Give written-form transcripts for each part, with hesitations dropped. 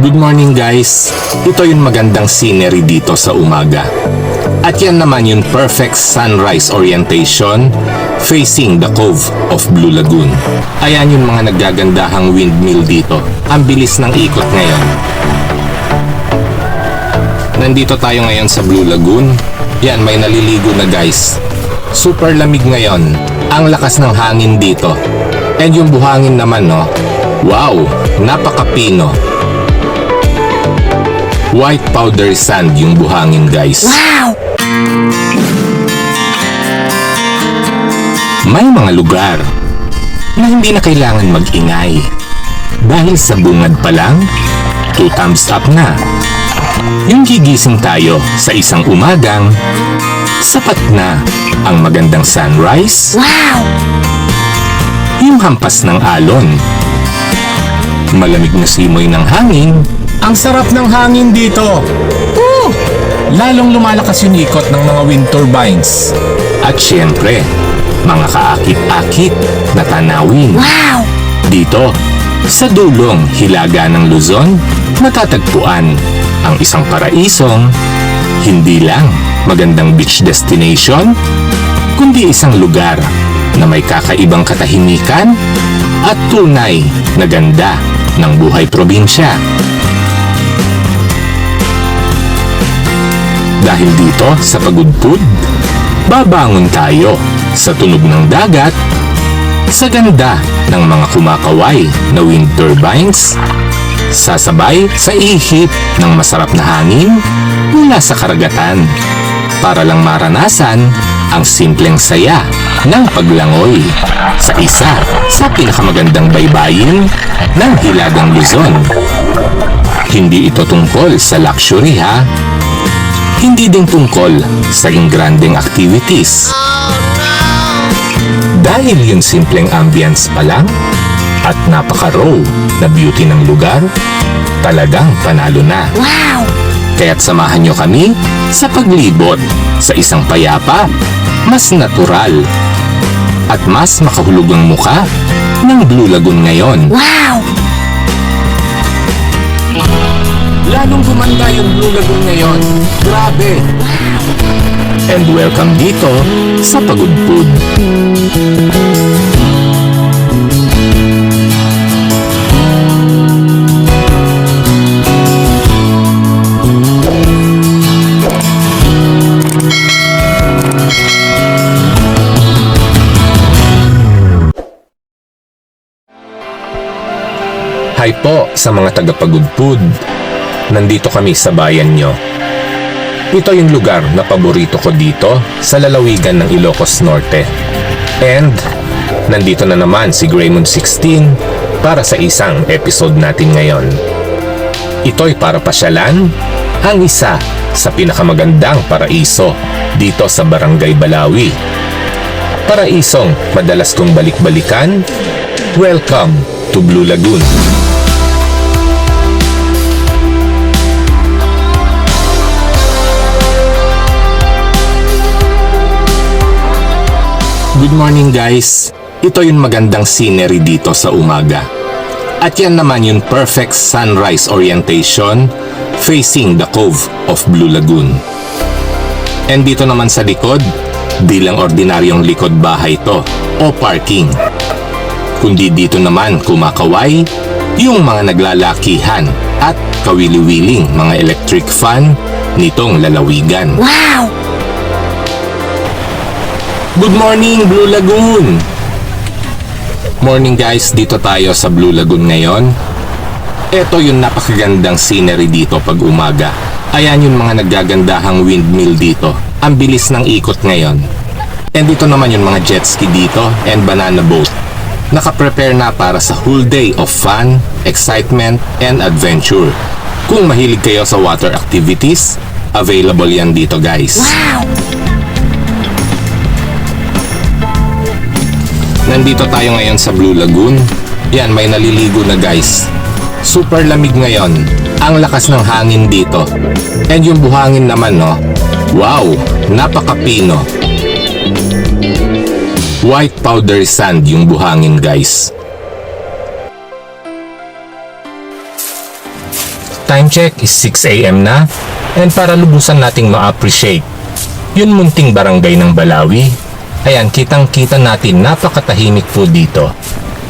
Good morning guys! Ito yung magandang scenery dito sa umaga. At yan naman yung perfect sunrise orientation facing the Cove of Blue Lagoon. Ayan yung mga naggagandahang windmill dito. Ang bilis ng ikot ngayon. Nandito tayo ngayon sa Blue Lagoon. Yan, may naliligo na guys. Super lamig ngayon. Ang lakas ng hangin dito. And yung buhangin naman, no? Wow! Napakapino. White powder sand yung buhangin guys. Wow! May mga lugar na hindi na kailangan mag-ingay. Dahil sa bungad pa lang, 2 thumbs up na. Yung gigising tayo sa isang umagang, sapat na ang magandang sunrise. Wow! Yung hampas ng alon. Malamig na simoy ng hangin. Ang sarap ng hangin dito. Woo! Lalong lumalakas yung ikot ng mga wind turbines. At syempre, mga kaakit-akit na tanawin. Wow! Dito, sa dulong hilaga ng Luzon, matatagpuan ang isang paraisong hindi lang magandang beach destination, kundi isang lugar na may kakaibang katahimikan at tunay na ganda ng buhay probinsya. Dahil dito sa Pagudpud, babangon tayo sa tunog ng dagat, sa ganda ng mga kumakaway na wind turbines, sasabay sa ihip ng masarap na hangin mula sa karagatan para lang maranasan ang simpleng saya ng paglangoy sa isa sa pinakamagandang baybayin ng Hilagang Luzon. Hindi ito tungkol sa luxury ha. Hindi din tungkol sa ingranding activities. Dahil yung simpleng ambience pa lang at napaka-raw na beauty ng lugar, talagang panalo na. Wow! Kaya't samahan nyo kami sa paglibot sa isang payapa, mas natural at mas makahulugang muka ng Blue Lagoon ngayon. Wow! Lalong gumanda yung Blue Lagoon ngayon. Grabe! And welcome dito sa Pagudpud. Hi po sa mga taga-Pagudpud. Nandito kami sa bayan nyo. Ito yung lugar na paborito ko dito sa lalawigan ng Ilocos Norte. And nandito na naman si Greymon 16 para sa isang episode natin ngayon. Ito'y para pasyalan ang isa sa pinakamagandang paraiso dito sa Barangay Balawi. Paraisong madalas kong balik-balikan. Welcome to Blue Lagoon. Good morning guys! Ito yung magandang scenery dito sa umaga. At yan naman yung perfect sunrise orientation facing the Cove of Blue Lagoon. And dito naman sa likod, di lang ordinaryong likod bahay to o parking. Kundi dito naman kumakaway yung mga naglalakihan at kawili-wiling mga electric fan nitong lalawigan. Wow! Good morning, Blue Lagoon! Morning guys, dito tayo sa Blue Lagoon ngayon. Ito yung napakagandang scenery dito pag umaga. Ayan yung mga naggagandahang windmill dito. Ang bilis ng ikot ngayon. And dito naman yung mga jet ski dito and banana boat. Nakaprepare na para sa whole day of fun, excitement, and adventure. Kung mahilig kayo sa water activities, available yan dito guys. Wow! Nandito tayo ngayon sa Blue Lagoon. Yan, may naliligo na guys. Super lamig ngayon. Ang lakas ng hangin dito. And yung buhangin naman, no? Wow! Napakapino. White powder sand yung buhangin guys. Time check is 6 AM na, and para lubusan nating ma-appreciate yun munting barangay ng Balawi, ayan, kitang-kita natin napakatahimik po dito.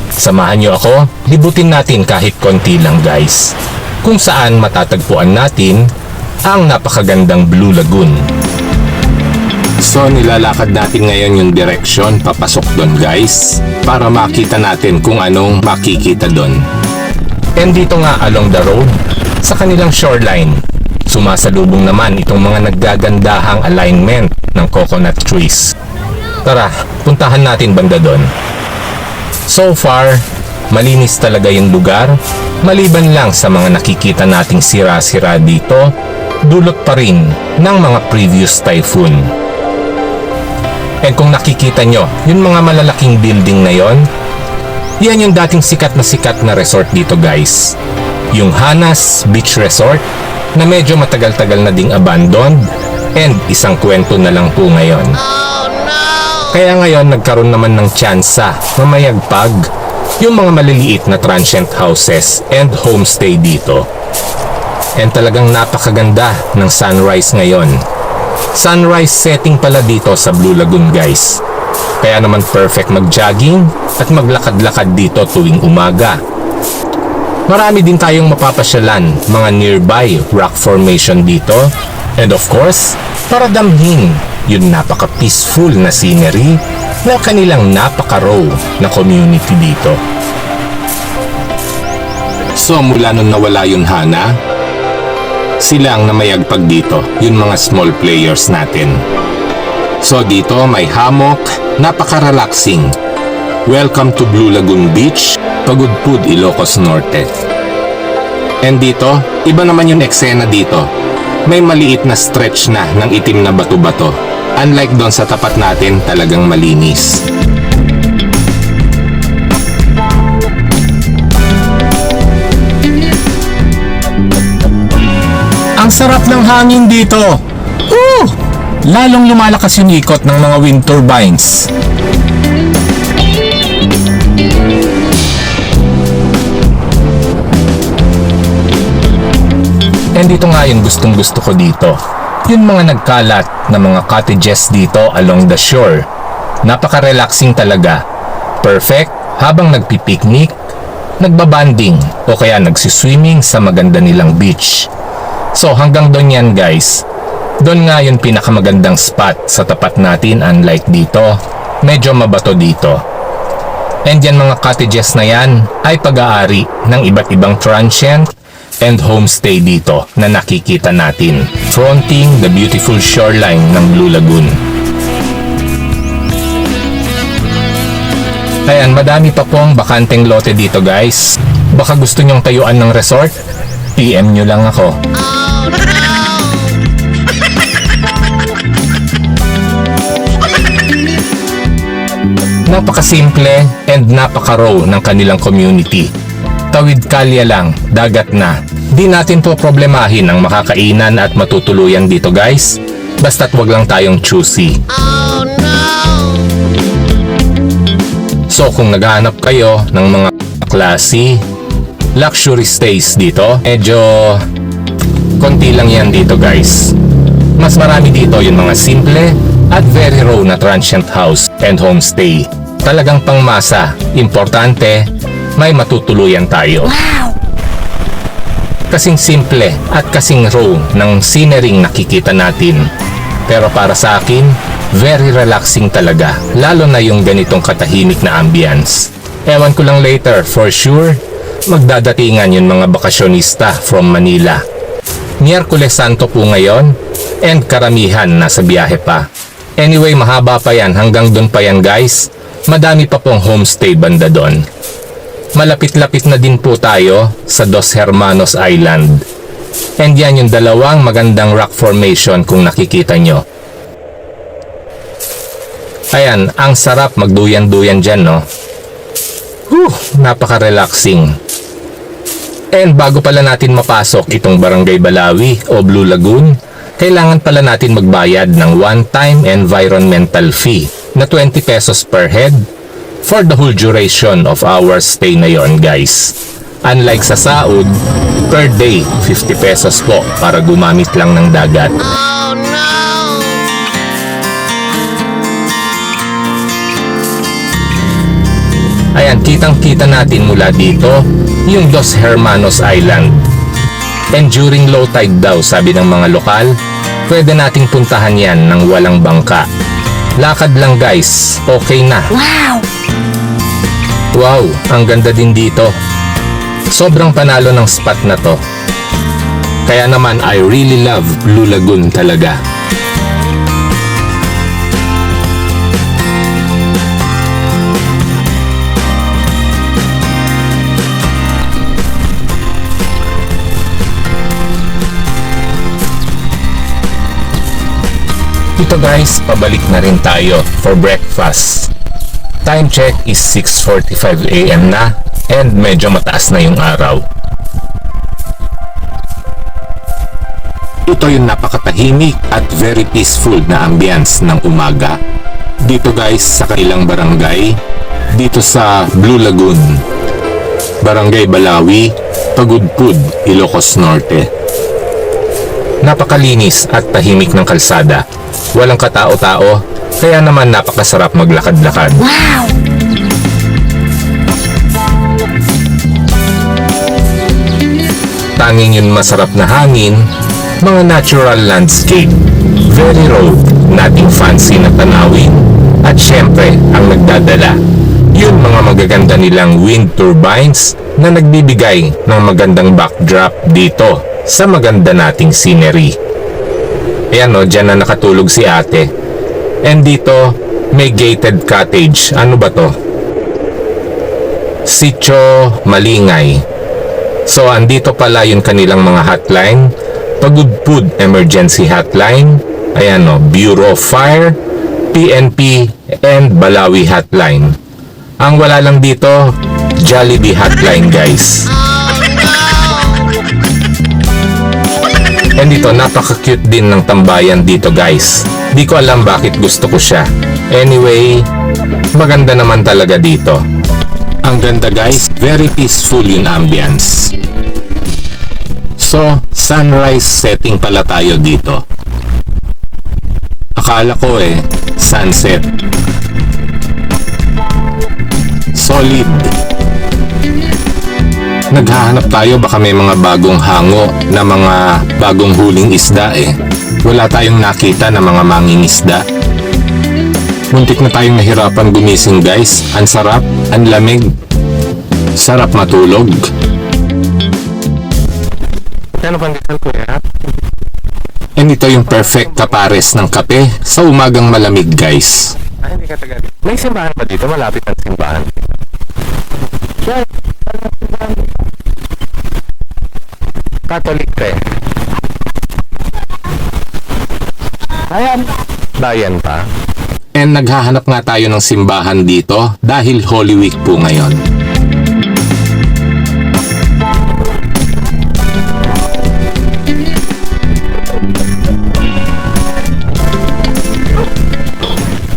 Samahan nyo ako, libutin natin kahit konti lang guys, kung saan matatagpuan natin ang napakagandang Blue Lagoon. So nilalakad natin ngayon yung direction papasok doon guys, para makita natin kung anong makikita doon. And dito nga along the road, sa kanilang shoreline, sumasalubong naman itong mga naggagandahang alignment ng coconut trees. Tara, puntahan natin banda doon. So far, malinis talaga yung lugar, maliban lang sa mga nakikita nating sira-sira dito, dulot pa rin ng mga previous typhoon. And kung nakikita nyo, yung mga malalaking building na yon, yan yung dating sikat na resort dito guys. Yung Hanas Beach Resort, na medyo matagal-tagal na ding abandoned and isang kwento na lang po ngayon. Oh, no! Kaya ngayon nagkaroon naman ng tsansa mamayagpag yung mga maliliit na transient houses and homestay dito. And talagang napakaganda ng sunrise ngayon. Sunrise setting pala dito sa Blue Lagoon guys. Kaya naman perfect mag-jogging at maglakad-lakad dito tuwing umaga. Marami din tayong mapapasyalan mga nearby rock formation dito. And of course, para damhin yung napaka-peaceful na scenery ng kanilang napaka-raw na community dito. So mula nung nawala yung Hana, sila ang namayagpag dito, yung mga small players natin. So dito may hammock, napaka-relaxing. Welcome to Blue Lagoon Beach, Pagudpud, Ilocos Norte. And dito, iba naman yung eksena dito. May maliit na stretch na ng itim na bato-bato. Unlike doon sa tapat natin, talagang malinis. Ang sarap ng hangin dito! Lalong lumalakas yung ikot ng mga wind turbines. And dito nga yung gustong-gusto ko dito. Yung mga nagkalat na mga cottages dito along the shore. Napaka-relaxing talaga. Perfect habang nagpipiknik, nagbabanding o kaya nagsiswimming sa maganda nilang beach. So hanggang doon yan guys. Doon nga yung pinakamagandang spot sa tapat natin, unlike dito. Medyo mabato dito. And yan mga cottages na yan ay pag-aari ng iba't ibang transient and homestay dito na nakikita natin, fronting the beautiful shoreline ng Blue Lagoon. Ayan, madami pa pong bakanteng lote dito guys. Baka gusto nyong tayuan ng resort? PM nyo lang ako. Oh, no! Napakasimple and napaka-raw ng kanilang community. Tawid kalye lang, dagat na. Di natin po problemahin ang makakainan at matutuluyan dito guys. Basta't wag lang tayong choosy. Oh no! So kung naghahanap kayo ng mga classy, luxury stays dito, medyo konti lang yan dito guys. Mas marami dito yung mga simple at very raw na transient house and homestay. Talagang pangmasa, importante, may matutuluyan tayo. Wow! Kasing simple at kasing raw ng scenery nakikita natin. Pero para sa akin, very relaxing talaga. Lalo na yung ganitong katahimik na ambience. Ewan ko lang later, for sure, magdadatingan yung mga bakasyonista from Manila. Miyerkules Santo po ngayon, and karamihan nasa biyahe pa. Anyway, mahaba pa yan, hanggang doon pa yan guys. Madami pa pong homestay banda doon. Malapit-lapit na din po tayo sa Dos Hermanos Island. And yan yung dalawang magandang rock formation kung nakikita nyo. Ayan, ang sarap magduyan-duyan dyan, no? Napaka-relaxing. And bago pala natin mapasok itong Barangay Balawi o Blue Lagoon, kailangan pala natin magbayad ng one-time environmental fee na 20 pesos per head for the whole duration of our stay na yon guys. Unlike sa Saud, per day 50 pesos po para gumamit lang ng dagat. Ayan, kitang-kita natin mula dito yung Dos Hermanos Island. And during low tide daw, sabi ng mga lokal, pwede nating puntahan yan ng walang bangka. Lakad lang guys, okay na. Wow! Wow, ang ganda din dito. Sobrang panalo ng spot na to. Kaya naman I really love Blue Lagoon talaga. Ito guys, pabalik na rin tayo for breakfast. Time check is 6:45 AM na and medyo mataas na yung araw. Ito yung napakatahimik at very peaceful na ambience ng umaga. Dito guys sa kanilang barangay, dito sa Blue Lagoon, Barangay Balawi, Pagudpud, Ilocos Norte. Napakalinis at tahimik ng kalsada. Walang katao-tao, kaya naman napakasarap maglakad-lakad. Wow! Tanging yung masarap na hangin, mga natural landscape, very road, nating fancy na tanawin, at syempre ang nagdadala, yun mga magaganda nilang wind turbines na nagbibigay ng magandang backdrop dito sa maganda nating scenery. Ayan o, dyan na nakatulog si ate. And dito, may gated cottage. Ano ba to? Sitio Malingay. So, andito pala yung kanilang mga hotline. Pagudpud Emergency Hotline. Ayan o, Bureau of Fire, PNP, and Balawi Hotline. Ang wala lang dito, Jollibee Hotline guys. And dito, napaka-cute din ng tambayan dito guys. Di ko alam bakit gusto ko siya. Anyway, maganda naman talaga dito. Ang ganda guys, very peaceful yung ambience. So, sunrise setting pala tayo dito. Akala ko sunset. Solid. Naghahanap tayo, baka may mga bagong hango na mga bagong huling isda Wala tayong nakita na mga manging isda. Muntik na tayong nahirapan gumising guys. Ang sarap, ang lamig. Sarap matulog. Kano pandesal kuya? And ito yung perfect kapares ng kape sa umagang malamig guys. Ay, hindi ka taga. May simbahan ba dito? Malapit ang simbahan. Catholic ka Ayan. Bayan pa. And naghahanap nga tayo ng simbahan dito dahil Holy Week po ngayon.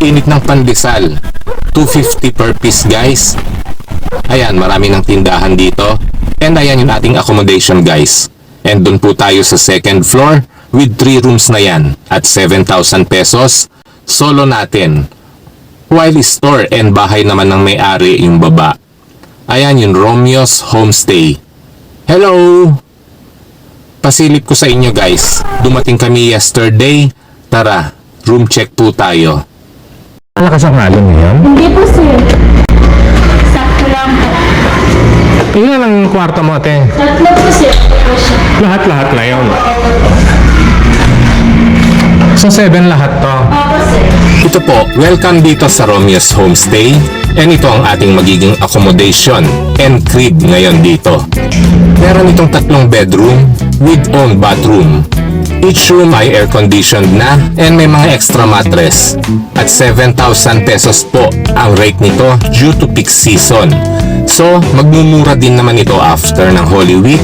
Init ng pandesal. 250 per piece guys. Ayan, marami ng tindahan dito. And ayan yung ating accommodation guys. And doon po tayo sa second floor with 3 rooms na yan at 7,000 pesos. Solo natin. While store and bahay naman ng may-ari yung baba. Ayan yung Romeo's Homestay. Hello! Pasilip ko sa inyo guys. Dumating kami yesterday. Tara, room check po tayo. Ano ka sa ngalan ngayon? Hindi po sir. Sakto lang po. Ilan ang kwarto mo ate? Tatlo po sir. Ito siya. Lahat-lahat na yun. So 7 lahat to. Opo sir. Ito po, welcome dito sa Romeo's Homestay. And ito ang ating magiging accommodation and crib ngayon dito. Meron itong 3 bedroom with own bathroom. Each room ay air-conditioned na and may mga extra mattress. At 7,000 pesos po ang rate nito due to peak season. So, magmumura din naman ito after ng Holy Week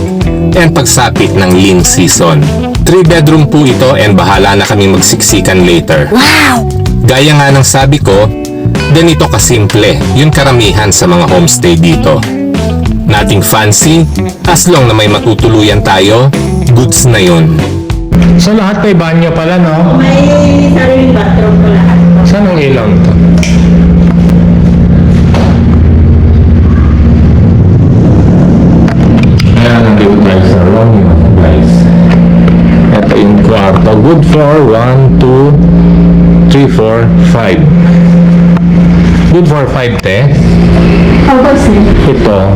and pagsapit ng lean season. 3 bedroom po ito and bahala na kami magsiksikan later. Wow! Gaya nga ng sabi ko, ganito kasimple yung karamihan sa mga homestay dito. nating fancy, as long na may matutuluyan tayo, goods na yun. So lahat may banyo pala, no? May sariling bathroom po lahat po. Saan ang ilaw nito? Ayan, nandito tayo sa Romeo, guys. Ito yung kwarto. Good floor. 1, 2, 3, 4, 5. Good for 5, te. Opo, sir. Ito,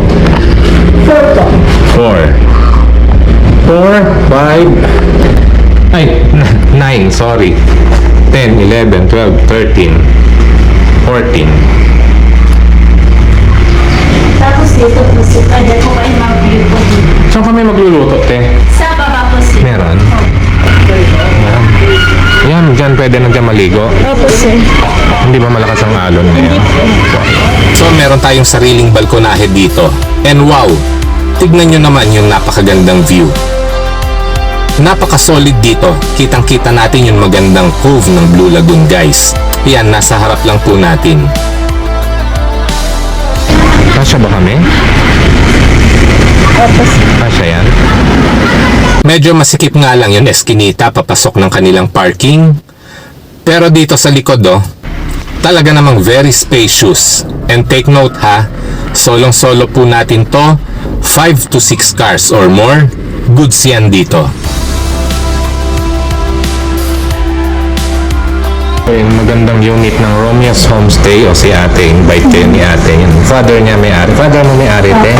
4 po. 4. 4, 5, ay, 9, sorry. 10, 11, 12, 13, 14. Tapos dito po, sir. Pwede po kayo mag-view po dito. Saan kami magluluto, te? Sa baba po, sir. Meron? Yan, dyan pwede na dyan maligo. Opo, sir. Hindi ba malakas ang alon ngayon? So meron tayong sariling balkonahe dito. And wow, tignan nyo naman yung napakagandang view. Napaka-solid dito. Kitang-kita natin yung magandang cove ng Blue Lagoon, guys. Yan, nasa harap lang po natin. Kasya ba kami? Opo, sir. Kasya yan? Medyo masikip nga lang yung eskinita papasok ng kanilang parking. Pero dito sa likod, talaga namang very spacious. And take note ha, solong-solo po natin to, 5 to 6 cars or more, goods yan dito. Yung magandang unit ng Romeo's Homestay o si ate, invite kayo ni ate. Yung father niya may-ari. Father mo may-ari, te?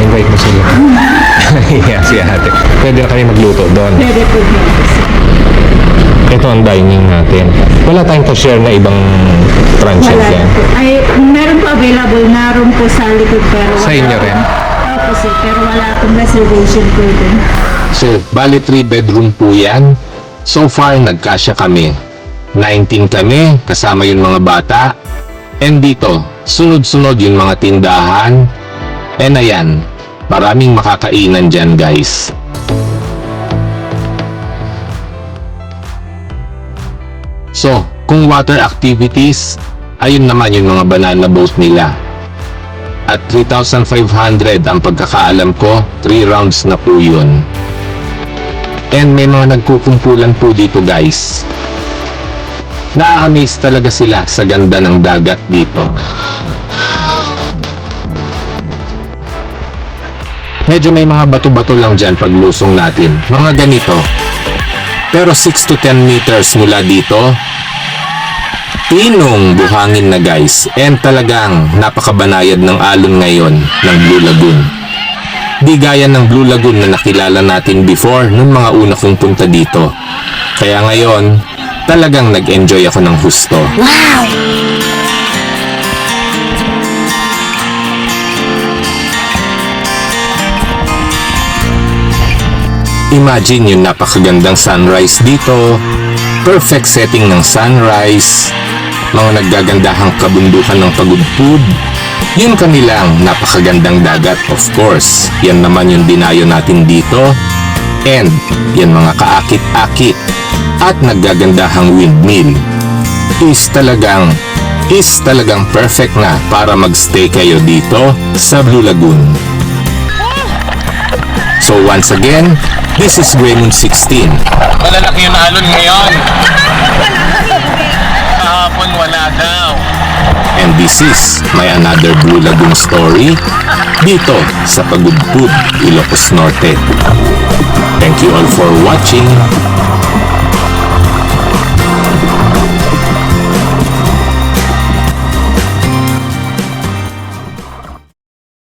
Invite mo sila. Yeah, si ate. Pwede na kami magluto doon. Pwede po dito, sir. Ito ang dining natin. Wala tayong to-share na ibang franchise Wala yan. na po. Ay, meron po available na room po sa likod pero Sa wala inyo po. rin? Opo, sir. Pero wala akong reservation po dun. So, bali 3 bedroom po yan. So far, nagkasya kami. 19 kami, kasama yung mga bata. And dito, sunod-sunod yung mga tindahan. And ayan, maraming makakainan dyan, guys. So, kung water activities, ayun naman yung mga banana boat nila. At 3,500 ang pagkakaalam ko, 3 rounds na po yun. And may mga nagkukumpulan po dito, guys. Na-amaze talaga sila sa ganda ng dagat dito. Medyo may mga bato-bato lang dyan pag lusong natin. Mga ganito. Pero 6 to 10 meters mula dito, tinong buhangin na, guys. And talagang napakabanayad ng alon ngayon ng Blue Lagoon. Di gaya ng Blue Lagoon na nakilala natin before nung mga una kong punta dito. Kaya ngayon, talagang nag-enjoy ako ng husto. Imagine yung napakagandang sunrise dito. Perfect setting ng sunrise. Mga naggagandahang kabundukan ng Pagudpud. Yung kanilang napakagandang dagat, of course. Yan naman yung dinayo natin dito. And yan mga kaakit-akit at naggagandahang windmill. Is talagang perfect na para magstay kayo dito sa Blue Lagoon. So once again, this is Greymoon 16. Malalaki yung alon ngayon. Kahapon wala daw. And this is my another Blue Lagoon story dito sa Pagudpud, Ilocos Norte. Thank you all for watching.